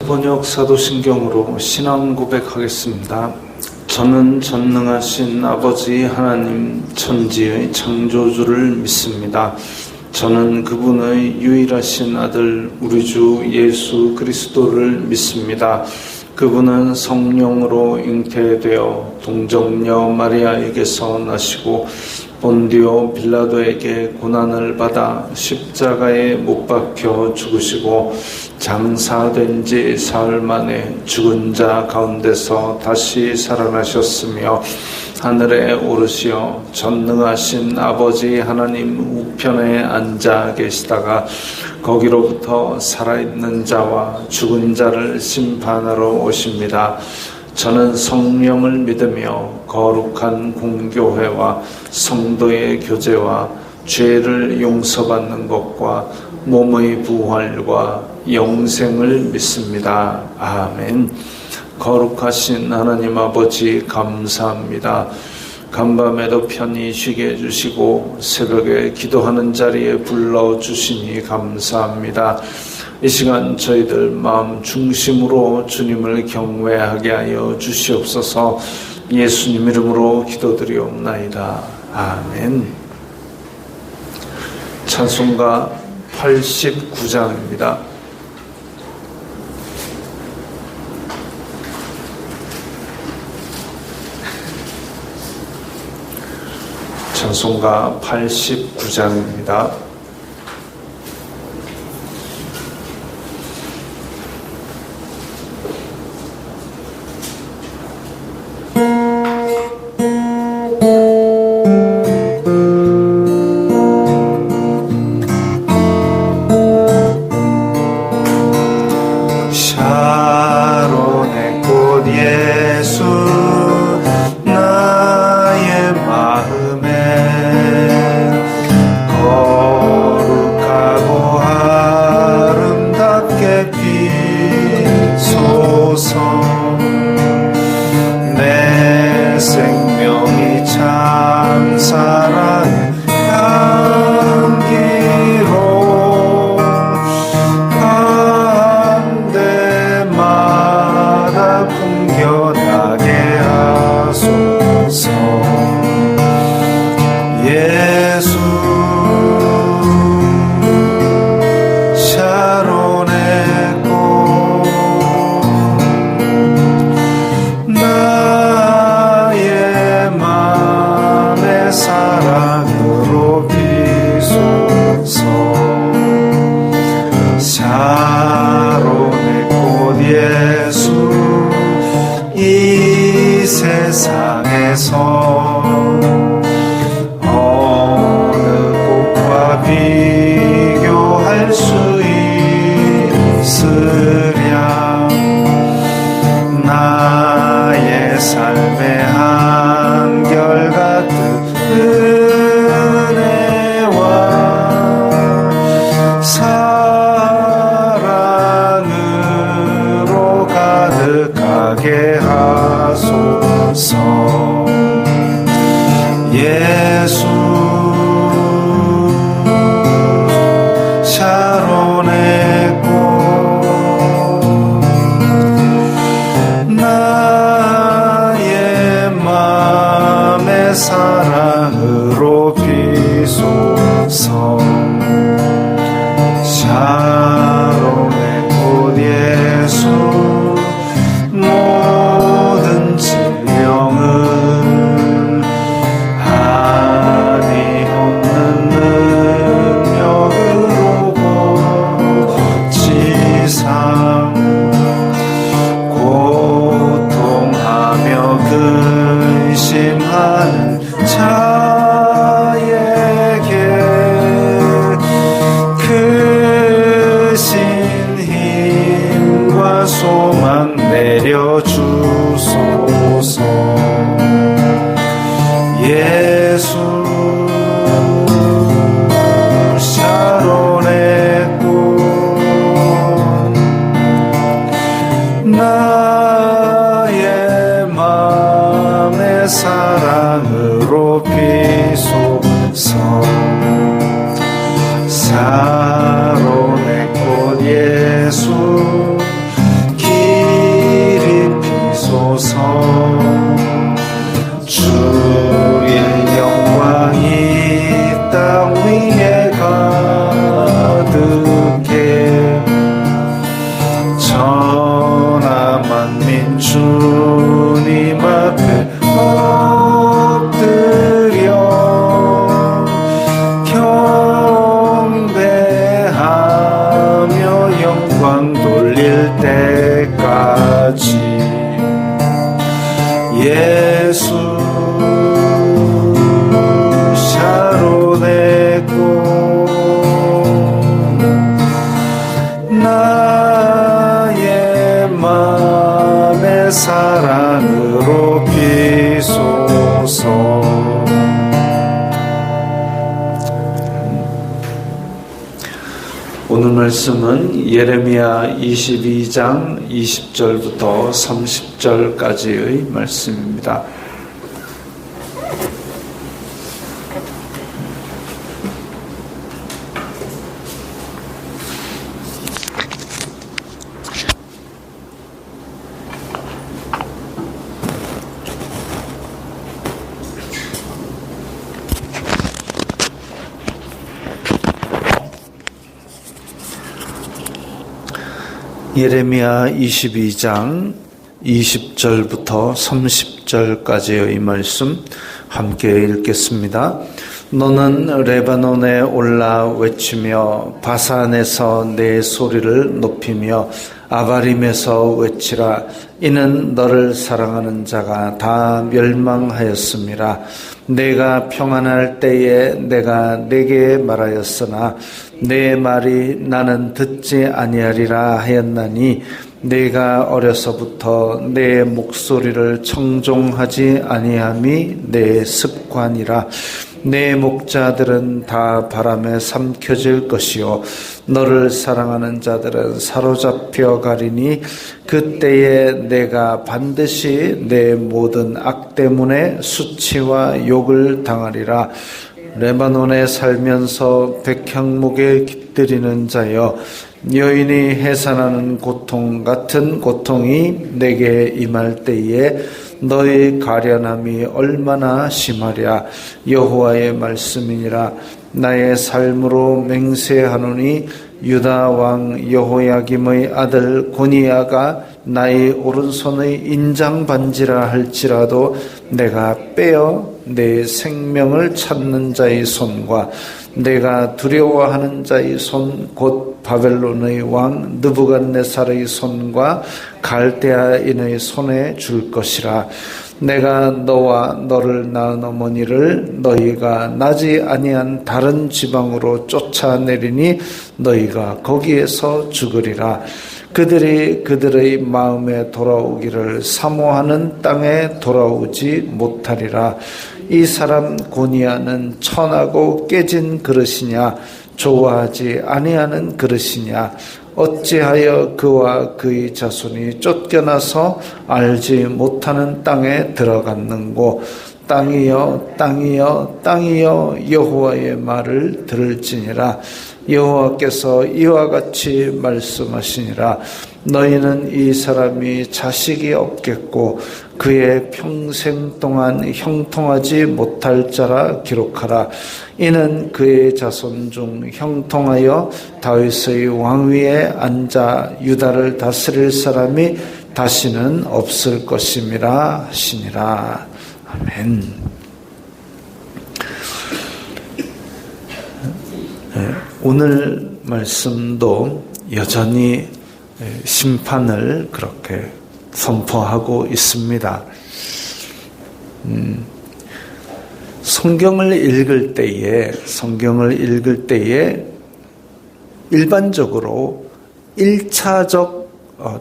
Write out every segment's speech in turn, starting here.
번역 사도신경으로 신앙 고백하겠습니다. 저는 전능하신 아버지 하나님 천지의 창조주를 믿습니다. 저는 그분의 유일하신 아들 우리 주 예수 그리스도를 믿습니다. 그분은 성령으로 잉태되어 동정녀 마리아에게서 나시고 본디오 빌라도에게 고난을 받아 십자가에 못 박혀 죽으시고 장사된 지 사흘 만에 죽은 자 가운데서 다시 살아나셨으며 하늘에 오르시어 전능하신 아버지 하나님 우편에 앉아 계시다가 거기로부터 살아있는 자와 죽은 자를 심판하러 오십니다. 저는 성령을 믿으며 거룩한 공교회와 성도의 교제와 죄를 용서받는 것과 몸의 부활과 영생을 믿습니다. 아멘. 거룩하신 하나님 아버지 감사합니다. 간밤에도 편히 쉬게 해주시고 새벽에 기도하는 자리에 불러주시니 감사합니다. 이 시간 저희들 마음 중심으로 주님을 경외하게 하여 주시옵소서. 예수님 이름으로 기도드리옵나이다. 아멘. 찬송가 89장입니다. 찬송가 89장입니다. 샤론의 꽃 예수 나의 마음에 거룩하고 아름답게 피소서. 내 생명이 참 사랑의 향기로 밤때마다 풍겨나게 하소서. 예수 샤론의 꽃 나의 맘의 사랑으로 비소서. 샤론의 꽃 예수 이 세상에서 어느 꽃과 비교할 수 있으랴. 나의 삶의 한결같은 은혜와 사랑으로 가득하게 하소서. 예수 샤론의 꽃 나의 맘의 사랑으로 비소서. 샤론의 꽃 예수 모든 질병은 한이 없는 능력으로 고치사. 고통하며 근심하는 자에게 오늘 말씀은 예레미야 22장 20절부터 30절까지의 말씀입니다. 예레미야 22장 20절부터 30절까지의 말씀 함께 읽겠습니다. 너는 레바논에 올라 외치며 바산에서 내 소리를 높이며 아바림에서 외치라. 이는 너를 사랑하는 자가 다 멸망하였음이라. 내가 평안할 때에 내가 내게 말하였으나 내 말이 나는 듣지 아니하리라 하였나니 내가 어려서부터 내 목소리를 청종하지 아니함이 내 습관이라. 내 목자들은 다 바람에 삼켜질 것이요 너를 사랑하는 자들은 사로잡혀 가리니 그때에 내가 반드시 내 모든 악 때문에 수치와 욕을 당하리라. 레바논에 살면서 백향목에 깃들이는 자여, 여인이 해산하는 고통 같은 고통이 내게 임할 때에 너의 가련함이 얼마나 심하랴. 여호와의 말씀이니라. 나의 삶으로 맹세하노니 유다 왕 여호야김의 아들 고니야가 나의 오른손의 인장 반지라 할지라도 내가 빼어 내 생명을 찾는 자의 손과 내가 두려워하는 자의 손 곧 바벨론의 왕 느부갓네살의 손과 갈대아인의 손에 줄 것이라. 내가 너와 너를 낳은 어머니를 너희가 나지 아니한 다른 지방으로 쫓아내리니 너희가 거기에서 죽으리라. 그들이 그들의 마음에 돌아오기를 사모하는 땅에 돌아오지 못하리라. 이 사람 고니야는 천하고 깨진 그릇이냐, 좋아하지 아니하는 그릇이냐. 어찌하여 그와 그의 자손이 쫓겨나서 알지 못하는 땅에 들어갔는고. 땅이여 땅이여 땅이여 여호와의 말을 들을지니라. 여호와께서 이와 같이 말씀하시니라. 너희는 이 사람이 자식이 없겠고 그의 평생 동안 형통하지 못할 자라 기록하라. 이는 그의 자손 중 형통하여 다윗의 왕위에 앉아 유다를 다스릴 사람이 다시는 없을 것임이라 하시니라. 아멘. 오늘 말씀도 여전히 심판을 그렇게 선포하고 있습니다. 성경을 읽을 때에 일반적으로 1차적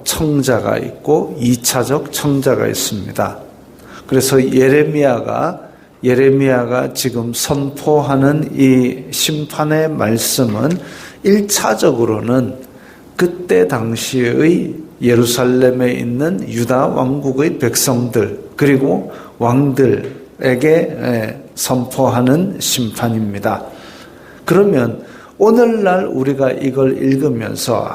청자가 있고 2차적 청자가 있습니다. 그래서 예레미야가 지금 선포하는 이 심판의 말씀은 1차적으로는 그때 당시의 예루살렘에 있는 유다 왕국의 백성들 그리고 왕들에게 선포하는 심판입니다. 그러면 오늘날 우리가 이걸 읽으면서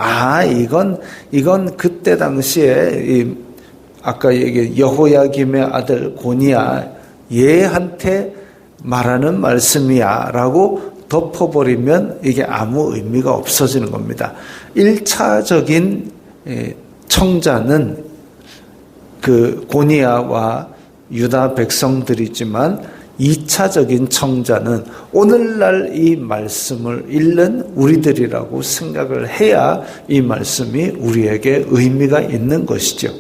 이건 그때 당시에 아까 얘기한 여호야김의 아들 고니야 얘한테 말하는 말씀이야 라고 덮어버리면 이게 아무 의미가 없어지는 겁니다. 1차적인 청자는 그 고니야와 유다 백성들이지만 2차적인 청자는 오늘날 이 말씀을 읽는 우리들이라고 생각을 해야 이 말씀이 우리에게 의미가 있는 것이죠.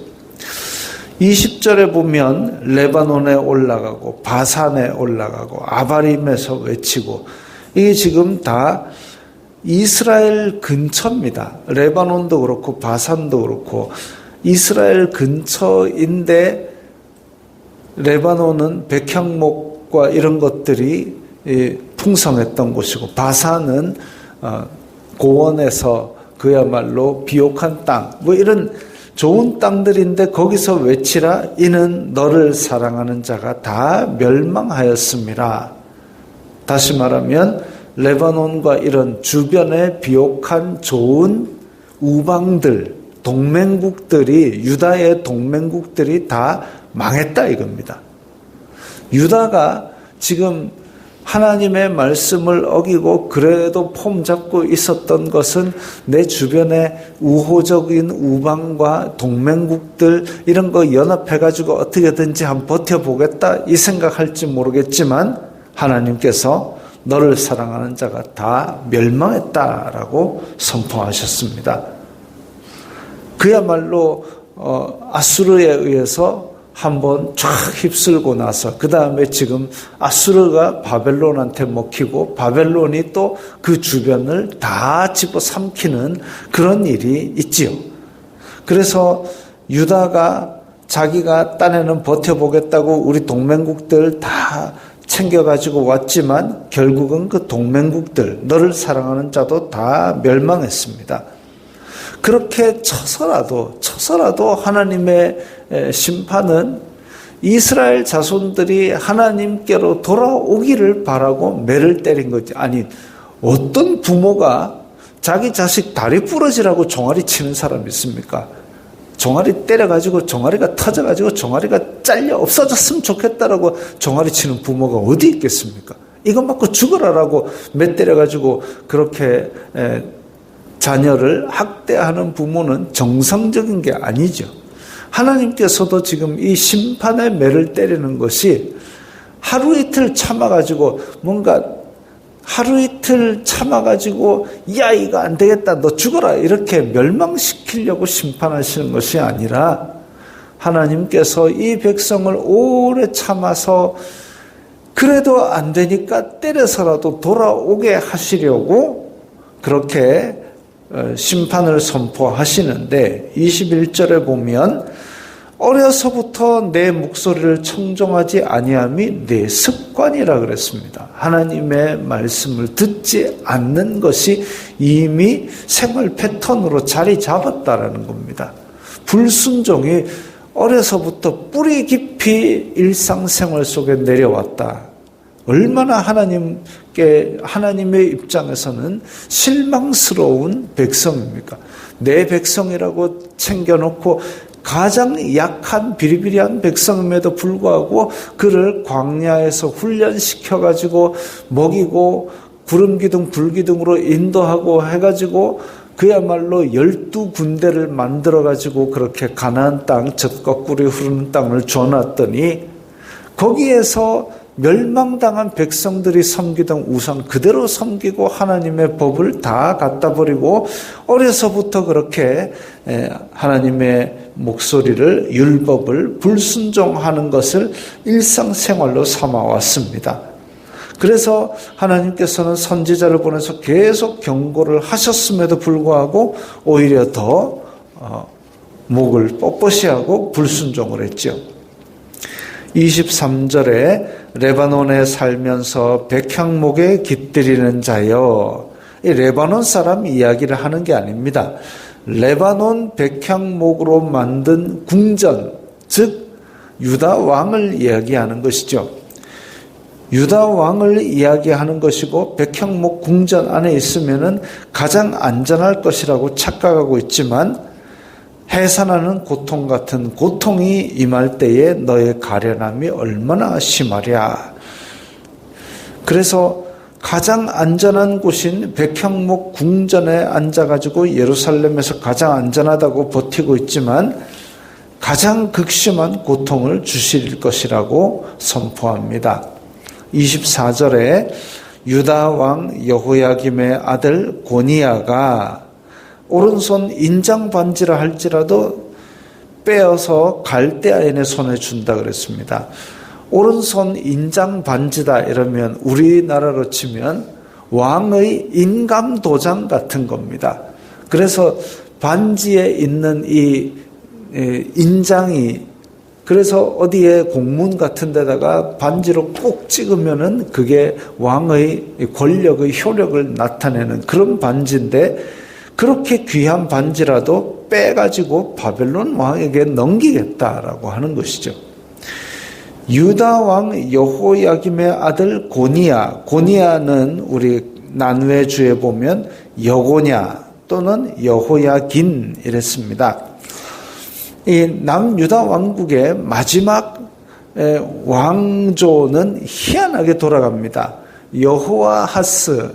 20절에 보면 레바논에 올라가고 바산에 올라가고 아바림에서 외치고 이게 지금 다 이스라엘 근처입니다. 레바논도 그렇고 바산도 그렇고 이스라엘 근처인데 레바논은 백향목과 이런 것들이 풍성했던 곳이고 바산은 고원에서 그야말로 비옥한 땅, 뭐 이런 좋은 땅들인데 거기서 외치라 이는 너를 사랑하는 자가 다 멸망하였습니다. 다시 말하면 레바논과 이런 주변의 비옥한 좋은 우방들, 동맹국들이, 유다의 동맹국들이 다 망했다 이겁니다. 유다가 지금 하나님의 말씀을 어기고 그래도 폼 잡고 있었던 것은 내 주변에 우호적인 우방과 동맹국들 이런 거 연합해가지고 어떻게든지 한번 버텨보겠다 이 생각할지 모르겠지만 하나님께서 너를 사랑하는 자가 다 멸망했다라고 선포하셨습니다. 그야말로 아수르에 의해서 한번 쫙 휩쓸고 나서 그 다음에 지금 아수르가 바벨론한테 먹히고 바벨론이 또 그 주변을 다 집어삼키는 그런 일이 있지요. 그래서 유다가 자기가 딴에는 버텨보겠다고 우리 동맹국들 다 챙겨가지고 왔지만 결국은 그 동맹국들, 너를 사랑하는 자도 다 멸망했습니다. 그렇게 쳐서라도 하나님의 심판은 이스라엘 자손들이 하나님께로 돌아오기를 바라고 매를 때린 거지. 아니, 어떤 부모가 자기 자식 다리 부러지라고 종아리 치는 사람이 있습니까? 종아리 때려가지고 종아리가 터져가지고 종아리가 잘려 없어졌으면 좋겠다라고 종아리 치는 부모가 어디 있겠습니까? 이거 맞고 죽어라라고 매 때려가지고 그렇게 자녀를 학대하는 부모는 정상적인 게 아니죠. 하나님께서도 지금 이 심판의 매를 때리는 것이 하루 이틀 참아가지고 뭔가 하루 이틀 참아가지고 야 이거 안 되겠다 너 죽어라 이렇게 멸망시키려고 심판하시는 것이 아니라 하나님께서 이 백성을 오래 참아서 그래도 안 되니까 때려서라도 돌아오게 하시려고 그렇게 심판을 선포하시는데 21절에 보면 어려서부터 내 목소리를 청종하지 아니함이 내 습관이라 그랬습니다. 하나님의 말씀을 듣지 않는 것이 이미 생활 패턴으로 자리 잡았다라는 겁니다. 불순종이 어려서부터 뿌리 깊이 일상생활 속에 내려왔다. 얼마나 하나님의 입장에서는 실망스러운 백성입니까? 내 백성이라고 챙겨놓고 가장 약한 비리비리한 백성임에도 불구하고 그를 광야에서 훈련시켜가지고 먹이고 구름기둥 불기둥으로 인도하고 해가지고 그야말로 12군대를 만들어가지고 그렇게 가나안 땅 젖거꾸리 흐르는 땅을 줘놨더니 거기에서 멸망당한 백성들이 섬기던 우상 그대로 섬기고 하나님의 법을 다 갖다 버리고 어려서부터 그렇게 하나님의 목소리를 율법을 불순종하는 것을 일상생활로 삼아왔습니다. 그래서 하나님께서는 선지자를 보내서 계속 경고를 하셨음에도 불구하고 오히려 더 목을 뻣뻣이하고 불순종을 했죠. 23절에 레바논에 살면서 백향목에 깃들이는 자여, 이 레바논 사람 이야기를 하는 게 아닙니다. 레바논 백향목으로 만든 궁전, 즉 유다 왕을 이야기하는 것이죠. 유다 왕을 이야기하는 것이고 백향목 궁전 안에 있으면은 가장 안전할 것이라고 착각하고 있지만 해산하는 고통 같은 고통이 임할 때에 너의 가련함이 얼마나 심하랴. 그래서 가장 안전한 곳인 백향목 궁전에 앉아가지고 예루살렘에서 가장 안전하다고 버티고 있지만 가장 극심한 고통을 주실 것이라고 선포합니다. 24절에 유다 왕 여호야김의 아들 고니야가 오른손 인장 반지라 할지라도 빼어서 갈대아인의 손에 준다 그랬습니다. 오른손 인장 반지다 이러면 우리나라로 치면 왕의 인감 도장 같은 겁니다. 그래서 반지에 있는 이 인장이 그래서 어디에 공문 같은 데다가 반지로 꼭 찍으면은 그게 왕의 권력의 효력을 나타내는 그런 반지인데, 그렇게 귀한 반지라도 빼가지고 바벨론 왕에게 넘기겠다라고 하는 것이죠. 유다 왕 여호야김의 아들 고니야는 우리 난외주에 보면 여고냐 또는 여호야긴 이랬습니다. 이 남유다 왕국의 마지막 왕조는 희한하게 돌아갑니다. 여호아하스,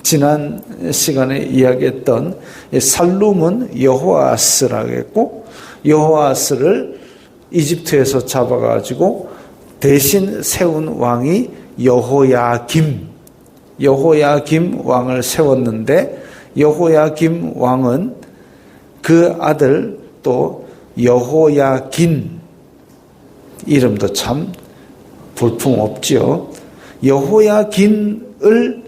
지난 시간에 이야기했던 살룸은 여호아스라고 했고, 여호아스를 이집트에서 잡아가지고 대신 세운 왕이 여호야김 왕을 세웠는데, 여호야김 왕은 그 아들 또 여호야긴, 이름도 참 볼품없지요. 여호야긴을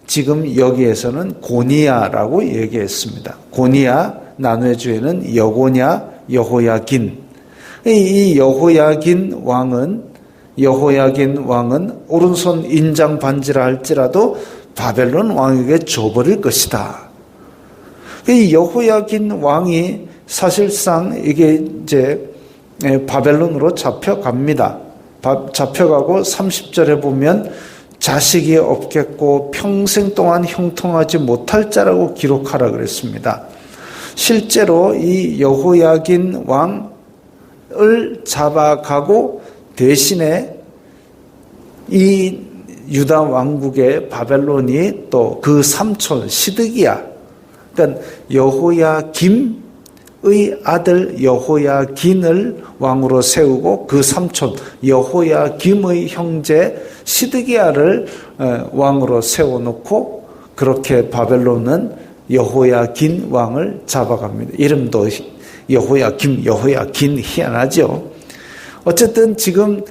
지금 여기에서는 고니야라고 얘기했습니다. 고니야, 난회주에는 여고냐, 여호야긴. 이 여호야긴 왕은 오른손 인장 반지라 할지라도 바벨론 왕에게 줘버릴 것이다. 이 여호야긴 왕이 사실상 이게 이제 바벨론으로 잡혀갑니다. 잡혀가고 30절에 보면 자식이 없겠고 평생 동안 형통하지 못할 자라고 기록하라 그랬습니다. 실제로 이 여호야긴 왕을 잡아가고 대신에 이 유다 왕국의 바벨론이 또 그 삼촌 시드기야, 그러니까 여호야김의 아들 여호야긴을 왕으로 세우고 그 삼촌 여호야김의 형제 시드기야를 왕으로 세워놓고, 그렇게 바벨론은 여호야긴 왕을 잡아갑니다. 이름도 여호야긴 희한하죠. 어쨌든 지금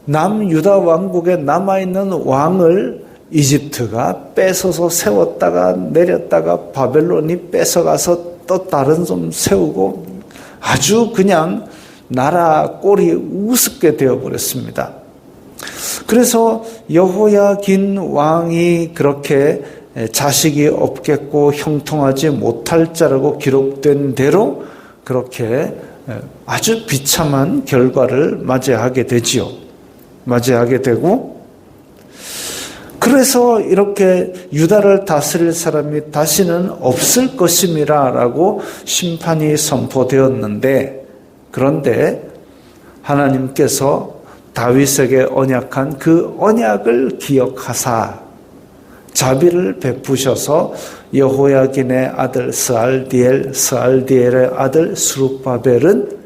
남유다 왕국에 남아있는 왕을 이집트가 뺏어서 세웠다가 내렸다가 바벨론이 뺏어가서 또 다른 좀 세우고 아주 그냥 나라 꼴이 우습게 되어버렸습니다. 그래서 여호야긴 왕이 그렇게 자식이 없겠고 형통하지 못할 자라고 기록된 대로 그렇게 아주 비참한 결과를 맞이하게 되지요. 맞이하게 되고, 그래서 이렇게 유다를 다스릴 사람이 다시는 없을 것임이라라고 심판이 선포되었는데, 그런데 하나님께서 다윗에게 언약한 그 언약을 기억하사 자비를 베푸셔서 여호야긴의 아들 스알디엘의 아들 스룹바벨은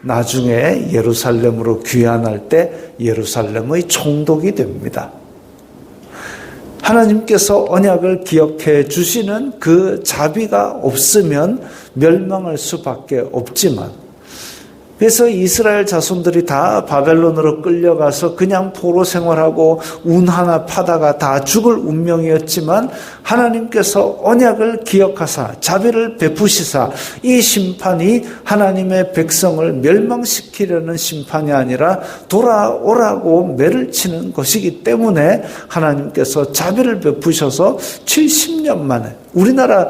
나중에 예루살렘으로 귀환할 때 예루살렘의 총독이 됩니다. 하나님께서 언약을 기억해 주시는 그 자비가 없으면 멸망할 수밖에 없지만, 그래서 이스라엘 자손들이 다 바벨론으로 끌려가서 그냥 포로 생활하고 운 하나 파다가 다 죽을 운명이었지만, 하나님께서 언약을 기억하사 자비를 베푸시사 이 심판이 하나님의 백성을 멸망시키려는 심판이 아니라 돌아오라고 매를 치는 것이기 때문에 하나님께서 자비를 베푸셔서 70년 만에, 우리나라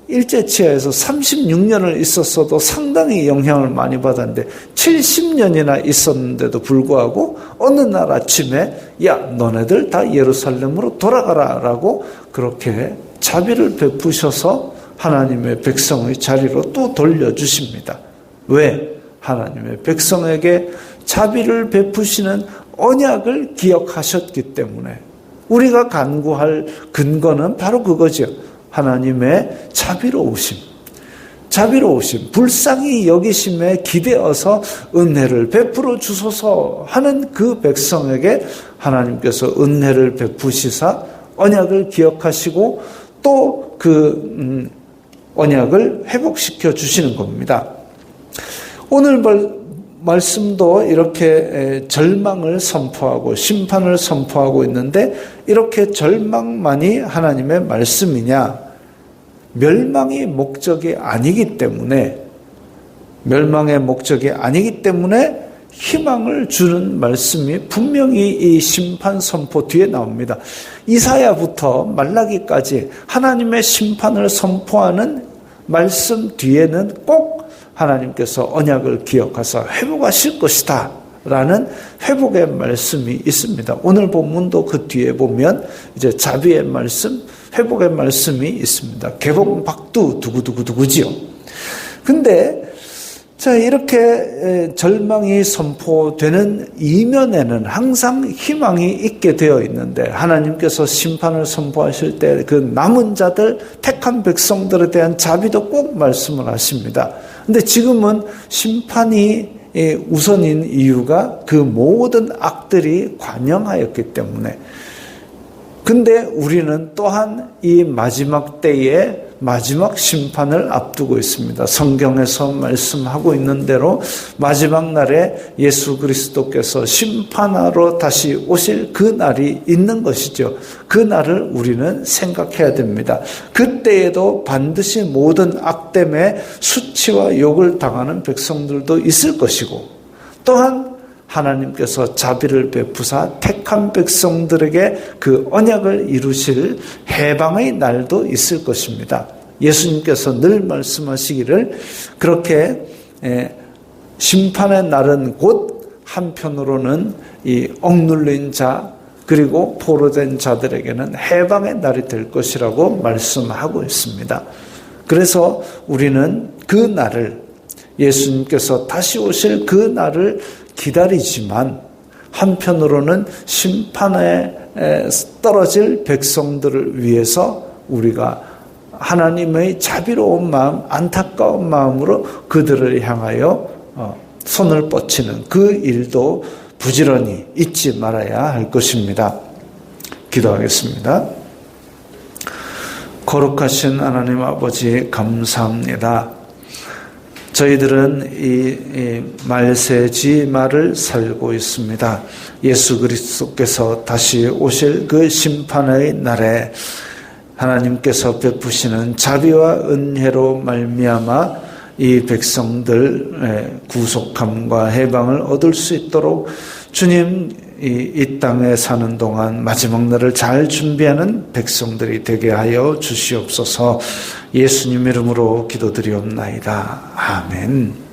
일제치하에서 36년을 있었어도 상당히 영향을 많이 받았는데 70년이나 있었는데도 불구하고 어느 날 아침에 야, 너네들 다 예루살렘으로 돌아가라 라고 그렇게 자비를 베푸셔서 하나님의 백성의 자리로 또 돌려주십니다. 왜? 하나님의 백성에게 자비를 베푸시는 언약을 기억하셨기 때문에. 우리가 간구할 근거는 바로 그거죠. 하나님의 자비로우심, 불쌍히 여기심에 기대어서 은혜를 베풀어 주소서 하는 그 백성에게 하나님께서 은혜를 베푸시사 언약을 기억하시고 또 그 언약을 회복시켜 주시는 겁니다. 오늘 말씀도 이렇게 절망을 선포하고 심판을 선포하고 있는데, 이렇게 절망만이 하나님의 말씀이냐? 멸망이 목적이 아니기 때문에 멸망의 목적이 아니기 때문에 희망을 주는 말씀이 분명히 이 심판 선포 뒤에 나옵니다. 이사야부터 말라기까지 하나님의 심판을 선포하는 말씀 뒤에는 꼭 하나님께서 언약을 기억하사 회복하실 것이다 라는 회복의 말씀이 있습니다. 오늘 본문도 그 뒤에 보면 이제 자비의 말씀, 회복의 말씀이 있습니다. 개봉박두 두구두구두구지요. 근데 자, 이렇게 절망이 선포되는 이면에는 항상 희망이 있게 되어 있는데, 하나님께서 심판을 선포하실 때 그 남은 자들, 택한 백성들에 대한 자비도 꼭 말씀을 하십니다. 근데 지금은 심판이 우선인 이유가 그 모든 악들이 관영하였기 때문에. 근데 우리는 또한 이 마지막 때에 마지막 심판을 앞두고 있습니다. 성경에서 말씀하고 있는 대로 마지막 날에 예수 그리스도께서 심판하러 다시 오실 그 날이 있는 것이죠. 그 날을 우리는 생각해야 됩니다. 그때에도 반드시 모든 악됨에 수치와 욕을 당하는 백성들도 있을 것이고, 또한 하나님께서 자비를 베푸사 택한 백성들에게 그 언약을 이루실 해방의 날도 있을 것입니다. 예수님께서 늘 말씀하시기를 그렇게 심판의 날은 곧 한편으로는 이 억눌린 자 그리고 포로된 자들에게는 해방의 날이 될 것이라고 말씀하고 있습니다. 그래서 우리는 그 날을, 예수님께서 다시 오실 그 날을 기다리지만 한편으로는 심판에 떨어질 백성들을 위해서 우리가 하나님의 자비로운 마음, 안타까운 마음으로 그들을 향하여 손을 뻗치는 그 일도 부지런히 잊지 말아야 할 것입니다. 기도하겠습니다. 거룩하신 하나님 아버지, 감사합니다. 저희들은 이 말세지 말을 살고 있습니다. 예수 그리스도께서 다시 오실 그 심판의 날에 하나님께서 베푸시는 자비와 은혜로 말미암아 이 백성들 구속함과 해방을 얻을 수 있도록 주님, 이 땅에 사는 동안 마지막 날을 잘 준비하는 백성들이 되게 하여 주시옵소서. 예수님 이름으로 기도드리옵나이다. 아멘.